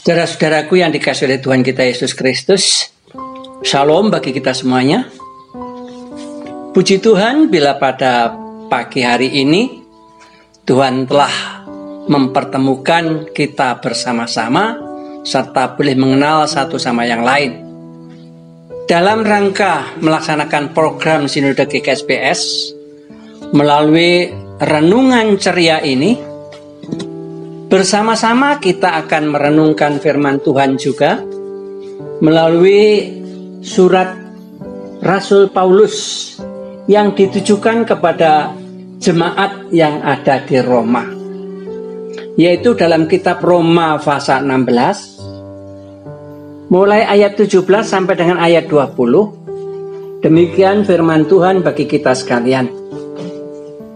Saudara-saudaraku yang dikasihi oleh Tuhan kita Yesus Kristus, Shalom bagi kita semuanya. Puji Tuhan bila pada pagi hari ini Tuhan telah mempertemukan kita bersama-sama serta boleh mengenal satu sama yang lain. Dalam rangka melaksanakan program Sinode GKSBS melalui renungan ceria ini, bersama-sama kita akan merenungkan firman Tuhan juga melalui surat Rasul Paulus yang ditujukan kepada jemaat yang ada di Roma, yaitu dalam kitab Roma pasal 16 mulai ayat 17 sampai dengan ayat 20. Demikian firman Tuhan bagi kita sekalian.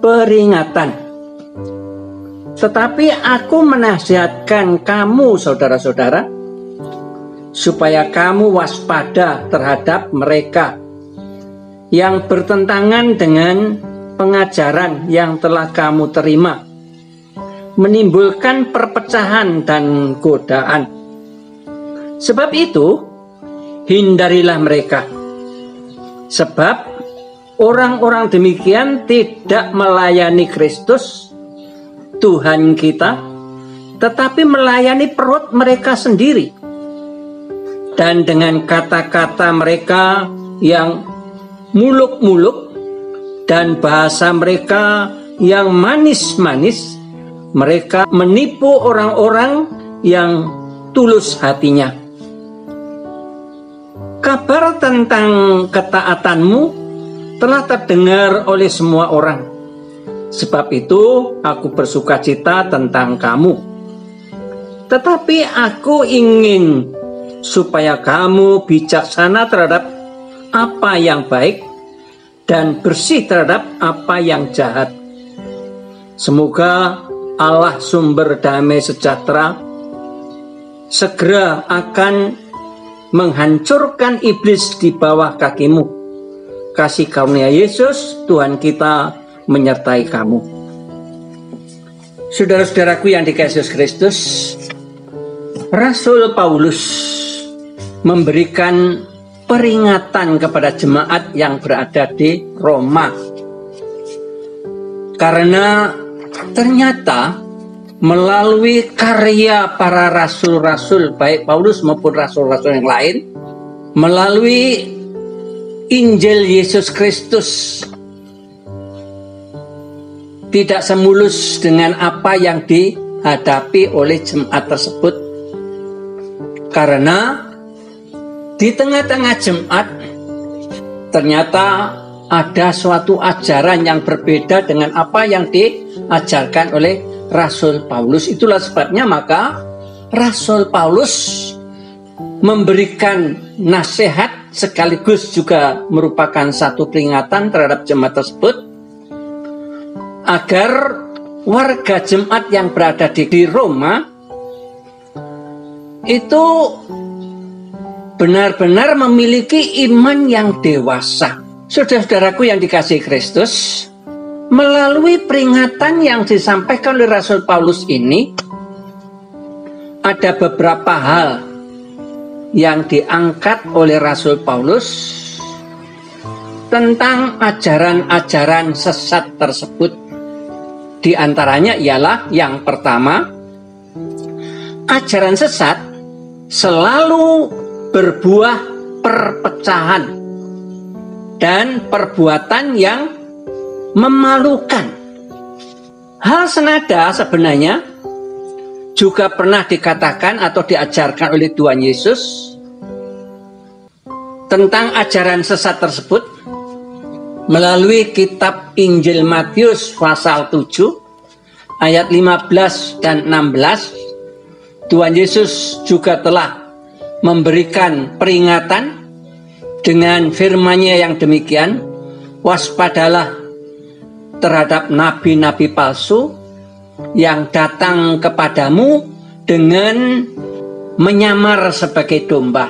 Peringatan. Tetapi aku menasihatkan kamu saudara-saudara, supaya kamu waspada terhadap mereka yang bertentangan dengan pengajaran yang telah kamu terima, menimbulkan perpecahan dan godaan. Sebab itu, hindarilah mereka. Sebab orang-orang demikian tidak melayani Kristus, Tuhan kita, tetapi melayani perut mereka sendiri. Dan dengan kata-kata mereka yang muluk-muluk dan bahasa mereka yang manis-manis, mereka menipu orang-orang yang tulus hatinya. Kabar tentang ketaatanmu telah terdengar oleh semua orang. Sebab itu aku bersukacita tentang kamu. Tetapi aku ingin supaya kamu bijaksana terhadap apa yang baik dan bersih terhadap apa yang jahat. Semoga Allah sumber damai sejahtera segera akan menghancurkan iblis di bawah kakimu. Kasih karunia Yesus Tuhan kita menyertai kamu. Saudara-saudaraku yang dikasihi Yesus Kristus, Rasul Paulus memberikan peringatan kepada jemaat yang berada di Roma. Karena ternyata melalui karya para rasul-rasul, baik Paulus maupun rasul-rasul yang lain, melalui Injil Yesus Kristus, tidak semulus dengan apa yang dihadapi oleh jemaat tersebut. Karena di tengah-tengah jemaat ternyata ada suatu ajaran yang berbeda dengan apa yang diajarkan oleh Rasul Paulus. Itulah sebabnya maka Rasul Paulus memberikan nasihat sekaligus juga merupakan satu peringatan terhadap jemaat tersebut, agar warga jemaat yang berada di Roma itu benar-benar memiliki iman yang dewasa. Saudara-saudaraku yang dikasihi Kristus, melalui peringatan yang disampaikan oleh Rasul Paulus ini, ada beberapa hal yang diangkat oleh Rasul Paulus tentang ajaran-ajaran sesat tersebut. Di antaranya ialah yang pertama, ajaran sesat selalu berbuah perpecahan dan perbuatan yang memalukan. Hal senada sebenarnya juga pernah dikatakan atau diajarkan oleh Tuhan Yesus tentang ajaran sesat tersebut melalui kitab Injil Matius pasal 7 ayat 15 dan 16. Tuhan Yesus juga telah memberikan peringatan dengan firman-Nya yang demikian, waspadalah terhadap nabi-nabi palsu yang datang kepadamu dengan menyamar sebagai domba,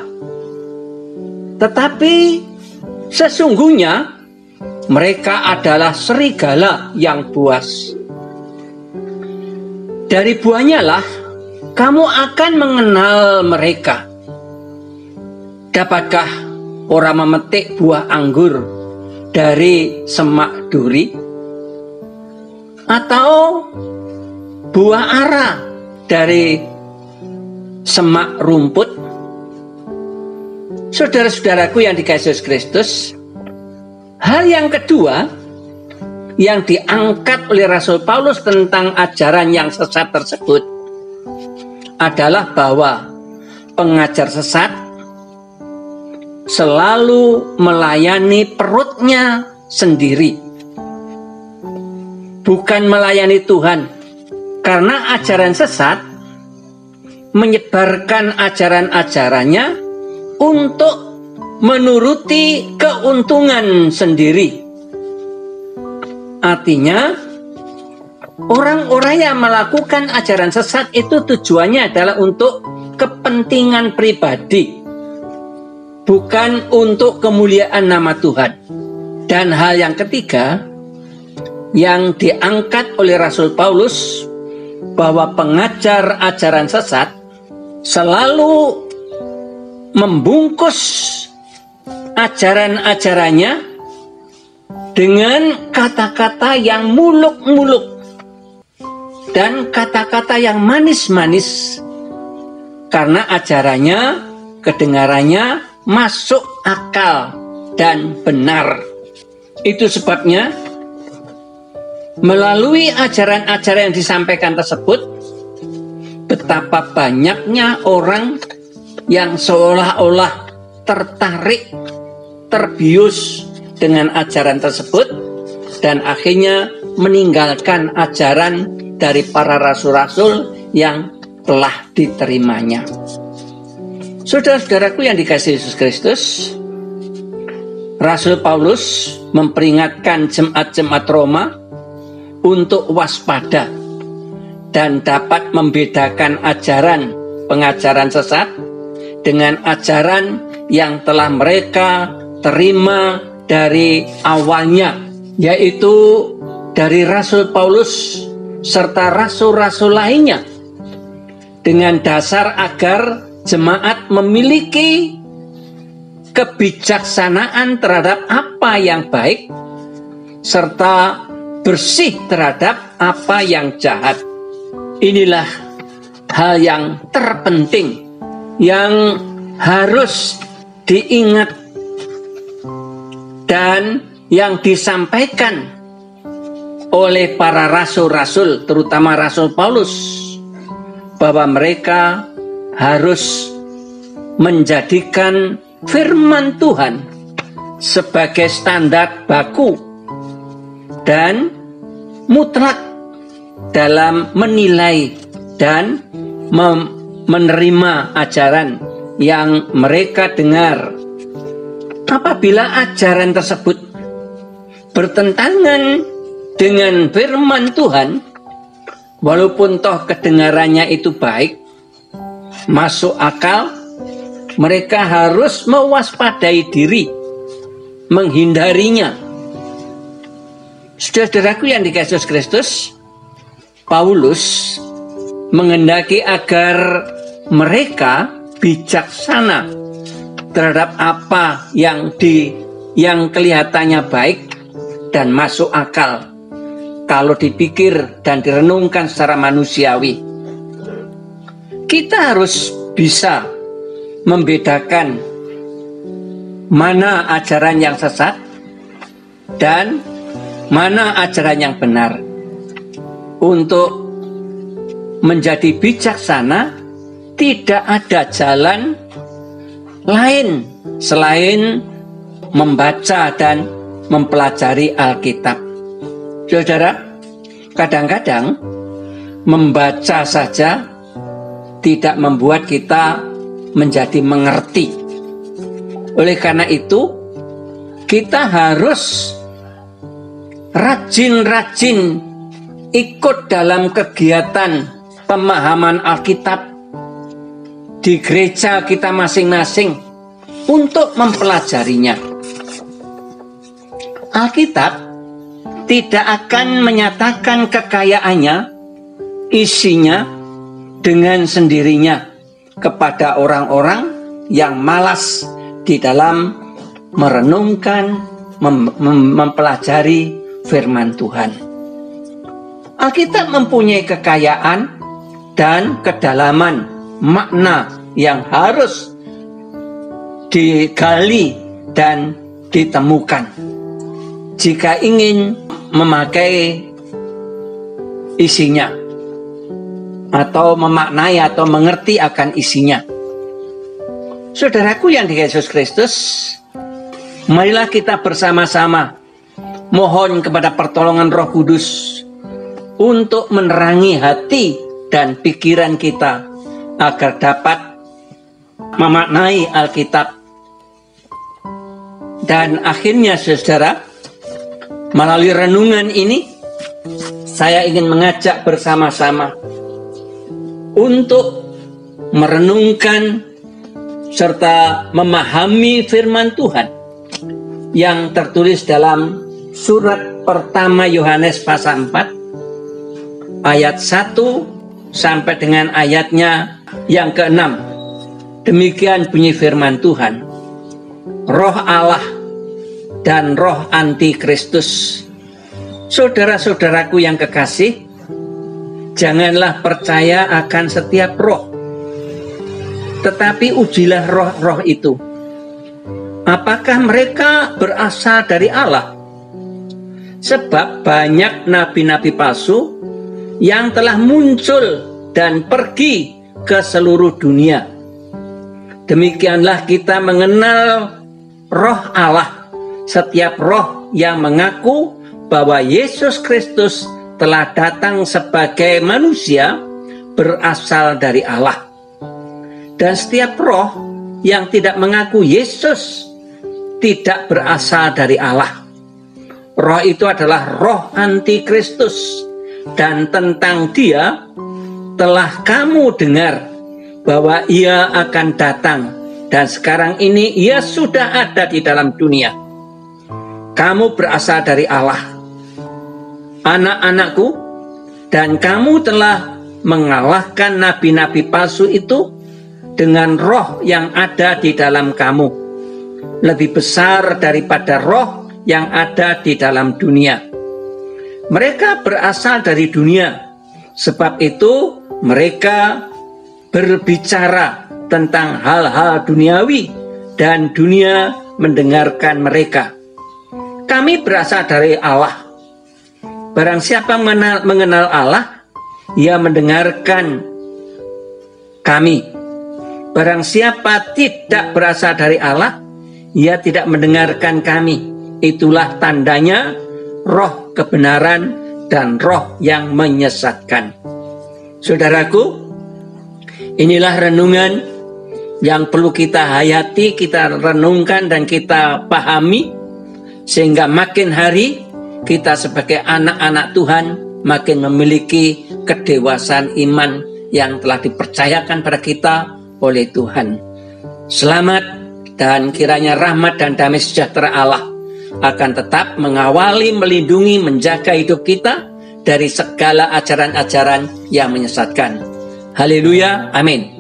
tetapi sesungguhnya mereka adalah serigala yang buas. Dari buahnya lah kamu akan mengenal mereka. Dapatkah orang memetik buah anggur dari semak duri? Atau buah ara dari semak rumput? Saudara-saudaraku yang dikasihi Yesus Kristus, hal yang kedua yang diangkat oleh Rasul Paulus tentang ajaran yang sesat tersebut adalah bahwa pengajar sesat selalu melayani perutnya sendiri, bukan melayani Tuhan. Karena ajaran sesat menyebarkan ajaran-ajarannya untuk menuruti keuntungan sendiri. Artinya, orang-orang yang melakukan ajaran sesat itu tujuannya adalah untuk kepentingan pribadi, bukan untuk kemuliaan nama Tuhan. Dan hal yang ketiga yang diangkat oleh Rasul Paulus, bahwa pengajar ajaran sesat selalu membungkus ajaran-ajarannya dengan kata-kata yang muluk-muluk dan kata-kata yang manis-manis, karena ajarannya, kedengarannya masuk akal dan benar. Itu sebabnya melalui ajaran-ajaran yang disampaikan tersebut, betapa banyaknya orang yang seolah-olah tertarik, terbius dengan ajaran tersebut, dan akhirnya meninggalkan ajaran dari para rasul-rasul yang telah diterimanya. Saudara-saudaraku yang dikasihi Yesus Kristus, Rasul Paulus memperingatkan jemaat-jemaat Roma untuk waspada dan dapat membedakan ajaran pengajaran sesat dengan ajaran yang telah mereka terima dari awalnya, yaitu dari Rasul Paulus serta rasul-rasul lainnya, dengan dasar agar jemaat memiliki kebijaksanaan terhadap apa yang baik serta bersih terhadap apa yang jahat. Inilah hal yang terpenting yang harus diingat dan yang disampaikan oleh para rasul-rasul, terutama Rasul Paulus, bahwa mereka harus menjadikan firman Tuhan sebagai standar baku dan mutlak dalam menilai dan menerima ajaran yang mereka dengar. Apabila ajaran tersebut bertentangan dengan firman Tuhan, walaupun toh kedengarannya itu baik, masuk akal, mereka harus mewaspadai diri, menghindarinya. Saudara-saudaraku yang dikasihi Yesus Kristus, Paulus menghendaki agar mereka bijaksana terhadap apa yang kelihatannya baik dan masuk akal kalau dipikir dan direnungkan secara manusiawi. Kita harus bisa membedakan mana ajaran yang sesat dan mana ajaran yang benar. Untuk menjadi bijaksana, tidak ada jalan lain selain membaca dan mempelajari Alkitab. Saudara, kadang-kadang membaca saja tidak membuat kita menjadi mengerti. Oleh karena itu, kita harus rajin-rajin ikut dalam kegiatan pemahaman Alkitab di gereja kita masing-masing untuk mempelajarinya. Alkitab tidak akan menyatakan kekayaannya, isinya, dengan sendirinya kepada orang-orang yang malas di dalam merenungkan, mempelajari firman Tuhan. Alkitab mempunyai kekayaan dan kedalaman makna yang harus digali dan ditemukan jika ingin memakai isinya atau memaknai atau mengerti akan isinya. Saudaraku yang di Yesus Kristus, marilah kita bersama-sama mohon kepada pertolongan Roh Kudus untuk menerangi hati dan pikiran kita agar dapat memaknai Alkitab. Dan akhirnya saudara, melalui renungan ini saya ingin mengajak bersama-sama untuk merenungkan serta memahami firman Tuhan yang tertulis dalam surat pertama Yohanes pasal 4 ayat 1 sampai dengan ayatnya yang ke-6. Demikian bunyi firman Tuhan. Roh Allah dan roh antikristus. Saudara-saudaraku yang kekasih, janganlah percaya akan setiap roh, tetapi ujilah roh-roh itu, apakah mereka berasal dari Allah? Sebab banyak nabi-nabi palsu yang telah muncul dan pergi ke seluruh dunia. Demikianlah kita mengenal roh Allah. Setiap roh yang mengaku bahwa Yesus Kristus telah datang sebagai manusia berasal dari Allah. Dan setiap roh yang tidak mengaku Yesus tidak berasal dari Allah. Roh itu adalah roh antikristus, dan tentang dia telah kamu dengar bahwa ia akan datang, dan sekarang ini ia sudah ada di dalam dunia. Kamu berasal dari Allah, anak-anakku, dan kamu telah mengalahkan nabi-nabi palsu itu dengan roh yang ada di dalam kamu, lebih besar daripada roh yang ada di dalam dunia. Mereka berasal dari dunia, sebab itu mereka berbicara tentang hal-hal duniawi dan dunia mendengarkan mereka. Kami berasal dari Allah. Barang siapa mengenal Allah, ia mendengarkan kami. Barang siapa tidak berasal dari Allah, ia tidak mendengarkan kami. Itulah tandanya roh kebenaran dan roh yang menyesatkan. Saudaraku, inilah renungan yang perlu kita hayati, kita renungkan dan kita pahami, sehingga makin hari kita sebagai anak-anak Tuhan makin memiliki kedewasaan iman yang telah dipercayakan pada kita oleh Tuhan. Selamat, dan kiranya rahmat dan damai sejahtera Allah akan tetap mengawali, melindungi, menjaga hidup kita dari segala ajaran-ajaran yang menyesatkan. Haleluya, amin.